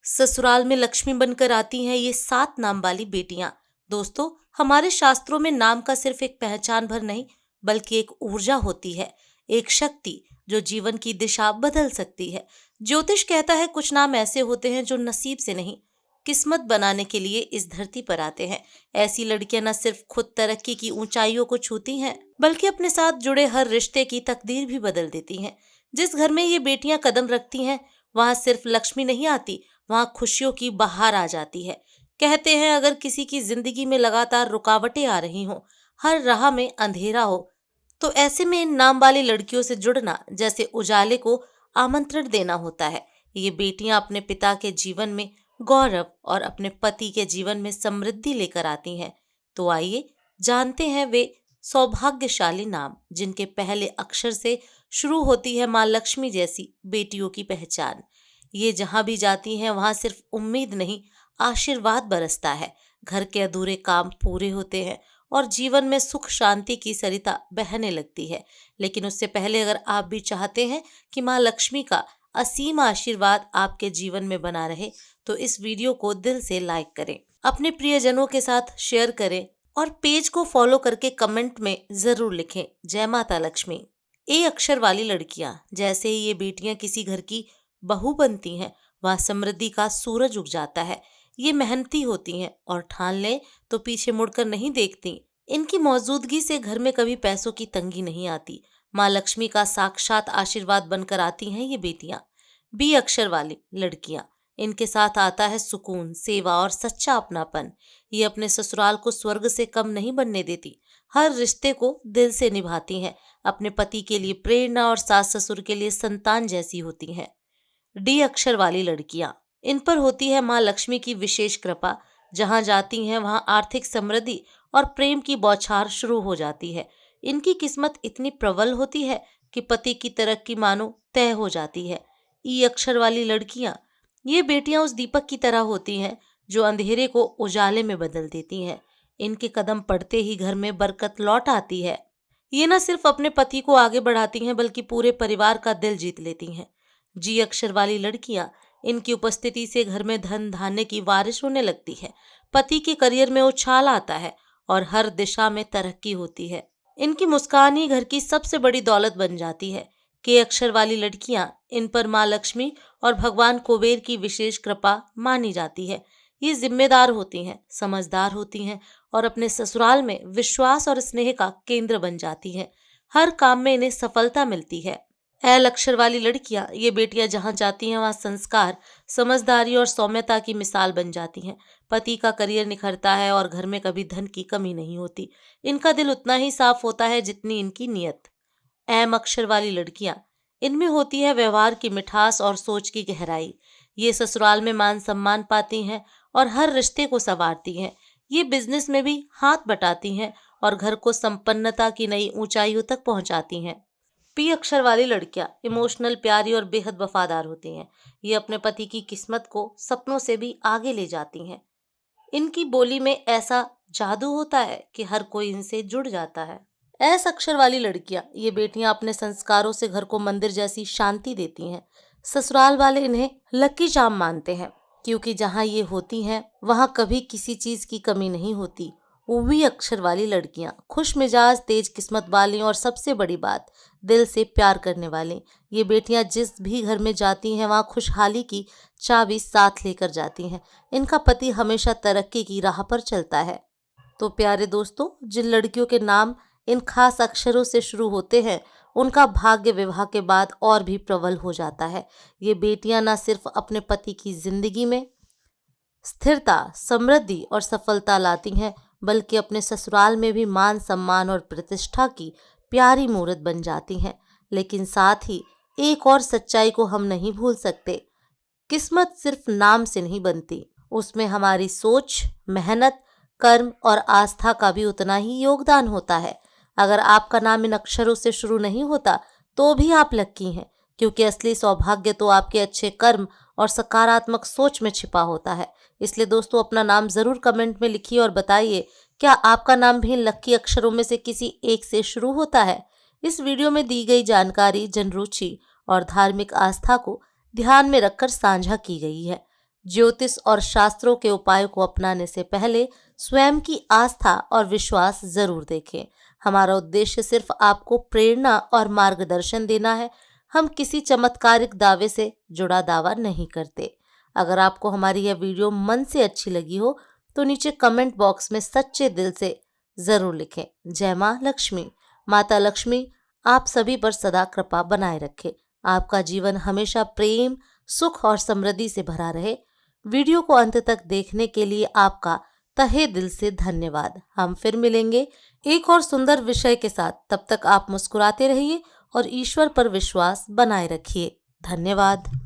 ससुराल में लक्ष्मी बनकर आती हैं ये 7 नाम वाली बेटियां। दोस्तों, हमारे शास्त्रों में नाम का सिर्फ एक पहचान भर नहीं, बल्कि एक ऊर्जा होती है, एक शक्ति जो जीवन की दिशा बदल सकती है। ज्योतिष कहता है कुछ नाम ऐसे होते हैं जो नसीब से नहीं, किस्मत बनाने के लिए इस धरती पर आते हैं। ऐसी लड़कियां न सिर्फ खुद तरक्की की ऊंचाइयों को छूती हैं, बल्कि अपने साथ जुड़े हर रिश्ते की तकदीर भी बदल देती हैं। जिस घर में ये बेटियां कदम रखती हैं, वहां सिर्फ लक्ष्मी नहीं आती, वहां खुशियों की बहार आ जाती है। कहते हैं अगर किसी की जिंदगी में लगातार रुकावटें आ रही हों, हर राह में अंधेरा हो, तो ऐसे में इन नाम वाली लड़कियों से जुड़ना जैसे उजाले को आमंत्रण देना होता है। ये बेटियां अपने पिता के जीवन में गौरव और अपने पति के जीवन में समृद्धि लेकर आती हैं। तो आइए जानते हैं वे सौभाग्यशाली नाम जिनके पहले अक्षर से शुरू होती है माँ लक्ष्मी जैसी बेटियों की पहचान। ये जहां भी जाती हैं वहां सिर्फ उम्मीद नहीं, आशीर्वाद बरसता है। घर के अधूरे काम पूरे होते हैं और जीवन में सुख शांति की सरिता बहने लगती है। लेकिन उससे पहले अगर आप भी चाहते हैं कि माँ लक्ष्मी का असीम आशीर्वाद आपके जीवन में बना रहे, तो इस वीडियो को दिल से लाइक करें, अपने प्रियजनों के साथ शेयर करें और पेज को फॉलो करके कमेंट में जरूर लिखें, जय माता लक्ष्मी। ए अक्षर वाली लड़कियां, जैसे ही ये बेटियां किसी घर की बहू बनती हैं, वहां समृद्धि का सूरज उग जाता है। ये मेहनती होती हैं और ठान लें तो पीछे मुड़कर नहीं देखती। इनकी मौजूदगी से घर में कभी पैसों की तंगी नहीं आती। माँ लक्ष्मी का साक्षात आशीर्वाद बनकर आती हैं ये बेटियां। बी अक्षर वाली लड़कियां, इनके साथ आता है सुकून, सेवा और सच्चा अपनापन। ये अपने ससुराल को स्वर्ग से कम नहीं बनने देती, हर रिश्ते को दिल से निभाती हैं। अपने पति के लिए प्रेरणा और सास ससुर के लिए संतान जैसी होती हैं। डी अक्षर वाली लड़कियां, इन पर होती है माँ लक्ष्मी की विशेष कृपा। जहां जाती हैं वहां आर्थिक समृद्धि और प्रेम की बौछार शुरू हो जाती है। इनकी किस्मत इतनी प्रबल होती है कि पति की तरक्की मानो तय हो जाती है। ई अक्षर वाली लड़कियां, ये बेटियां उस दीपक की तरह होती हैं जो अंधेरे को उजाले में बदल देती हैं। इनके कदम पड़ते ही घर में बरकत लौट आती है। ये न सिर्फ अपने पति को आगे बढ़ाती हैं, बल्कि पूरे परिवार का दिल जीत लेती हैं। जी अक्षर वाली लड़कियां, इनकी उपस्थिति से घर में धन धान्य की बारिश होने लगती है। पति के करियर में उछाल आता है और हर दिशा में तरक्की होती है। इनकी मुस्कान ही घर की सबसे बड़ी दौलत बन जाती है। के अक्षर वाली लड़कियां, इन पर माँ लक्ष्मी और भगवान कुबेर की विशेष कृपा मानी जाती है। ये जिम्मेदार होती हैं, समझदार होती हैं और अपने ससुराल में विश्वास और स्नेह का केंद्र बन जाती हैं। हर काम में इन्हें सफलता मिलती है। एल अक्षर वाली लड़कियां, ये बेटियां जहां जाती हैं वहां संस्कार, समझदारी और सौम्यता की मिसाल बन जाती हैं। पति का करियर निखरता है और घर में कभी धन की कमी नहीं होती। इनका दिल उतना ही साफ होता है जितनी इनकी नीयत। एम अक्षर वाली लड़कियां, इनमें होती है व्यवहार की मिठास और सोच की गहराई। ये ससुराल में मान सम्मान पाती हैं और हर रिश्ते को संवारती हैं। ये बिजनेस में भी हाथ बटाती हैं और घर को संपन्नता की नई ऊंचाइयों तक पहुंचाती हैं। पी अक्षर वाली लड़कियां इमोशनल, प्यारी और बेहद वफादार होती हैं। ये अपने पति की किस्मत को सपनों से भी आगे ले जाती हैं। इनकी बोली में ऐसा जादू होता है कि हर कोई इनसे जुड़ जाता है। एस अक्षर वाली लड़कियां, ये बेटियां अपने संस्कारों से घर को मंदिर जैसी शांति देती हैं। ससुराल वाले इन्हें लकी चार्म मानते हैं, क्योंकि जहां ये होती हैं वहां कभी किसी चीज की कमी नहीं होती। वी अक्षर वाली लड़कियां, खुश मिजाज, तेज किस्मत वाली और सबसे बड़ी बात, दिल से प्यार करने वाली। ये बेटियां जिस भी घर में जाती हैं वहां खुशहाली की चाबी साथ लेकर जाती हैं। इनका पति हमेशा तरक्की की राह पर चलता है। तो प्यारे दोस्तों, जिन लड़कियों के नाम इन खास अक्षरों से शुरू होते हैं, उनका भाग्य विवाह के बाद और भी प्रबल हो जाता है। ये बेटियां न सिर्फ अपने पति की जिंदगी में स्थिरता, समृद्धि और सफलता लाती हैं, बल्कि अपने ससुराल में भी मान सम्मान और प्रतिष्ठा की प्यारी मूर्त बन जाती हैं। लेकिन साथ ही एक और सच्चाई को हम नहीं भूल सकते, किस्मत सिर्फ नाम से नहीं बनती, उसमें हमारी सोच, मेहनत, कर्म और आस्था का भी उतना ही योगदान होता है। अगर आपका नाम इन अक्षरों से शुरू नहीं होता तो भी आप लक्की हैं, क्योंकि असली सौभाग्य तो आपके अच्छे कर्म और सकारात्मक सोच में छिपा होता है। इसलिए दोस्तों, अपना नाम जरूर कमेंट में लिखिए और बताइए, क्या आपका नाम भी इन लकी अक्षरों में से किसी एक से शुरू होता है। इस वीडियो में दी गई जानकारी जनरुचि और धार्मिक आस्था को ध्यान में रखकर साझा की गई है। ज्योतिष और शास्त्रों के उपायों को अपनाने से पहले स्वयं की आस्था और विश्वास जरूर देखें। हमारा उद्देश्य सिर्फ आपको प्रेरणा और मार्गदर्शन देना है। हम किसी चमत्कारिक दावे से जुड़ा दावा नहीं करते। अगर आपको हमारी यह वीडियो मन से अच्छी लगी हो तो नीचे कमेंट बॉक्स में सच्चे दिल से जरूर लिखें। जय मां लक्ष्मी। माता लक्ष्मी आप सभी पर सदा कृपा बनाए रखे। आपका जीवन हमेशा प्रेम, सुख और समृद्धि से भरा रहे। वीडियो को अंत तक देखने के लिए आपका तहे दिल से धन्यवाद। हम फिर मिलेंगे एक और सुंदर विषय के साथ। तब तक आप मुस्कुराते रहिए और ईश्वर पर विश्वास बनाए रखिए। धन्यवाद।